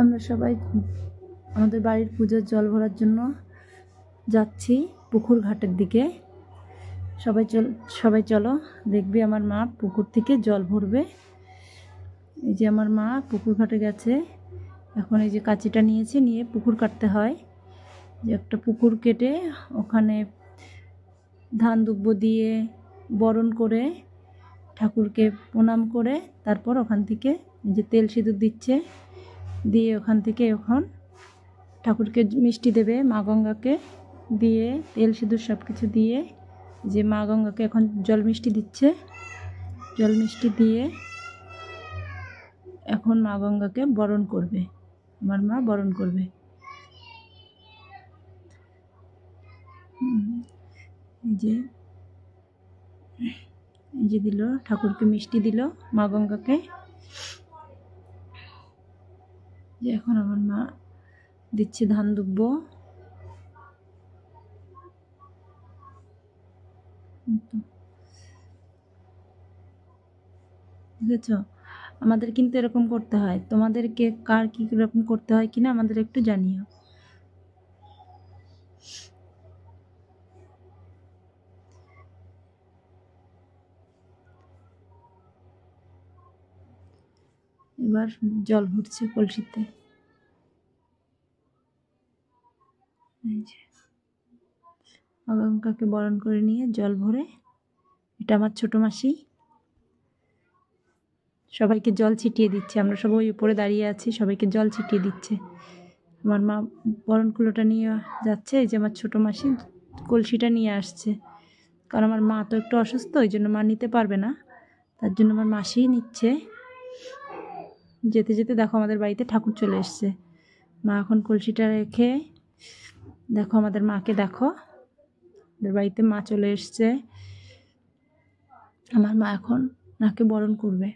আমরা সবাই আমাদের বাড়ির পুজোর জল ভরার জন্য যাচ্ছি পুকুর ঘাটের দিকে। সবাই চলো, দেখবি আমার মা পুকুর থেকে জল ভরবে। এই যে আমার মা পুকুর ঘাটে গেছে। এখন এই যে কাঁচিটা নিয়েছি, নিয়ে পুকুর কাটতে হয়। যে একটা পুকুর কেটে ওখানে ধান দুব্ব দিয়ে বরণ করে ঠাকুরকে প্রণাম করে তারপর ওখান থেকে যে তেল সিঁদুর দিচ্ছে, দিয়ে ওখান থেকে এখন ঠাকুরকে মিষ্টি দেবে মা গঙ্গাকে, দিয়ে তেল সিঁদুর সব কিছু দিয়ে যে মা গঙ্গাকে এখন জল মিষ্টি দিচ্ছে। জল মিষ্টি দিয়ে এখন মা গঙ্গাকে বরণ করবে, আমার মা বরণ করবে। এই যে দিল, ঠাকুরকে মিষ্টি দিল মা গঙ্গাকে। যে এখন আমার মা দিচ্ছে ধান দুব্ব। বুঝেছ? আমাদের কিন্তু এরকম করতে হয়। তোমাদেরকে কার কি রকম করতে হয় কিনা আমাদের একটু জানিও। এবার জল ভরছে কলসিতে। এই যে গঙ্গাকে বরণ করে নিয়ে জল ভরে, এটা আমার ছোট মাসি সবাইকে জল ছিটিয়ে দিচ্ছে। আমরা সবাই উপরে দাঁড়িয়ে আছি, সবাইকে জল ছিটিয়ে দিচ্ছে। আমার মা বরণ কুলোটা নিয়ে যাচ্ছে। এই যে আমার ছোট মাসি কলসিটা নিয়ে আসছে, কারণ আমার মা তো একটু অসুস্থ, ওই জন্য মা নিতে পারবে না, তার জন্য আমার মাসিই নিচ্ছে। যেতে যেতে দেখো আমাদের বাড়িতে ঠাকুর চলে এসছে। মা এখন কলসিটা রেখে দেখো আমাদের মাকে, দেখো আমাদের বাড়িতে মা চলে এসছে। আমার মা এখন নাকে বরণ করবে,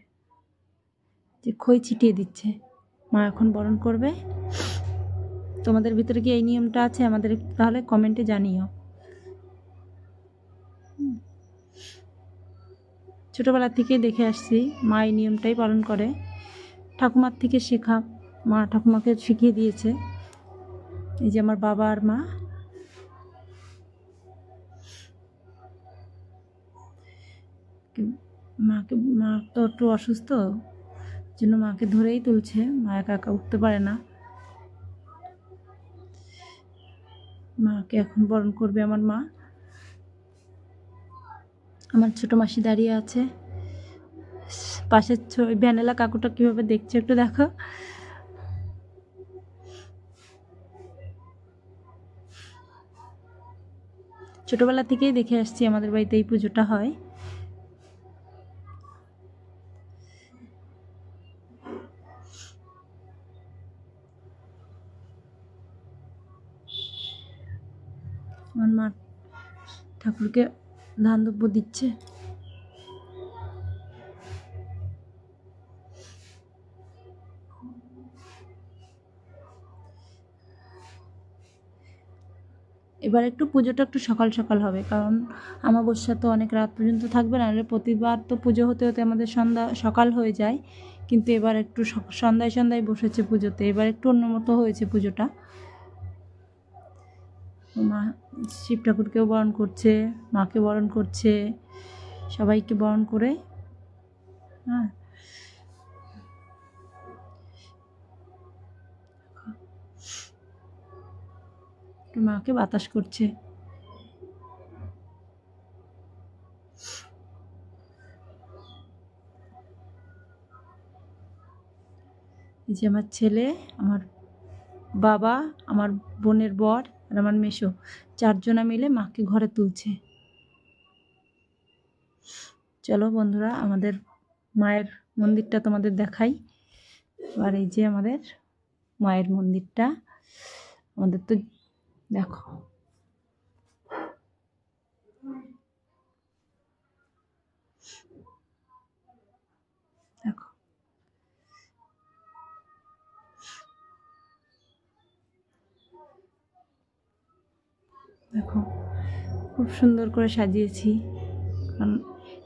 যে খই ছিটিয়ে দিচ্ছে। মা এখন বরণ করবে। তোমাদের ভিতরে কি এই নিয়মটা আছে? আমাদের তাহলে কমেন্টে জানিও। ছোটোবেলা থেকেই দেখে আসছি মা এই নিয়মটাই পালন করে। ঠাকুমার থেকে শেখা, মা ঠাকুমাকে শিখিয়ে দিয়েছে। এই যে আমার বাবা আর মা। মা তো একটু অসুস্থ, জন্য মাকে ধরেই তুলছে, মা একা একা উঠতে পারে না। মাকে এখন বরণ করবে আমার মা। আমার ছোট মাসি দাঁড়িয়ে আছে পাশের ভ্যানেলা কাকুটা কিভাবে দেখছে একটু দেখো। ছোটবেলা থেকেই দেখে আসছি আমাদের বাড়িতে এই পুজোটা হয়। আমার মা ঠাকুরকে ধান দুব্ব দিচ্ছে। এবার একটু পুজোটা একটু সকাল সকাল হবে, কারণ অমাবস্যা তো অনেক রাত পর্যন্ত থাকবে না। প্রতিবার তো পুজো হতে হতে আমাদের সকাল হয়ে যায়, কিন্তু এবার একটু সন্ধ্যায় বসেছে পুজোতে। এবার একটু অন্যমতো হয়েছে পুজোটা। মা শিব ঠাকুরকেও বরণ করছে, মাকে বরণ করছে, সবাইকে বরণ করে হ্যাঁ মাকে বাতাস করছে। এই যে আমার ছেলে, আমার বাবা, আমার বোনের বর আর আমার মেসো, চারজনা মিলে মাকে ঘরে তুলছে। চলো বন্ধুরা, আমাদের মায়ের মন্দিরটা তোমাদের দেখাই। আর এই যে আমাদের মায়ের মন্দিরটা, আমাদের তো দেখো, দেখো দেখো খুব সুন্দর করে সাজিয়েছি, কারণ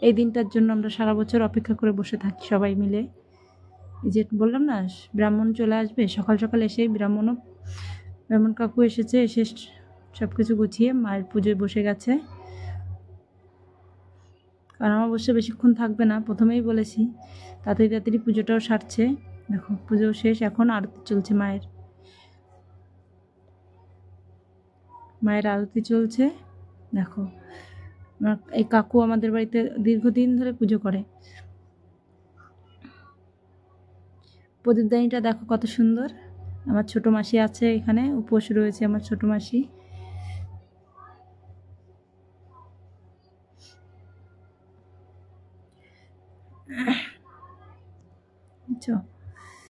এই দিনটার জন্য আমরা সারা বছর অপেক্ষা করে বসে থাকি সবাই মিলে। এই যে বললাম না ব্রাহ্মণ চলে আসবে, সকাল সকাল এসেই ব্রাহ্মণ কাকু এসে সব কিছু গুছিয়ে মায়ের পুজোয় বসে গেছে। কারণ আমার অবশ্য বেশিক্ষণ থাকবে না, প্রথমেই বলেছি। তাড়াতাড়ি তাড়াতাড়ি পুজোটাও সারছে। দেখো পুজো শেষ, এখন আরতি চলছে মায়ের আরতি চলছে। দেখো এই কাকু আমাদের বাড়িতে দীর্ঘদিন ধরে পুজো করে। প্রদীপদানিটা দেখো কত সুন্দর। আমার ছোট মাসি আছে এখানে, উপোস রয়েছে আমার ছোট মাসি। বুঝছো?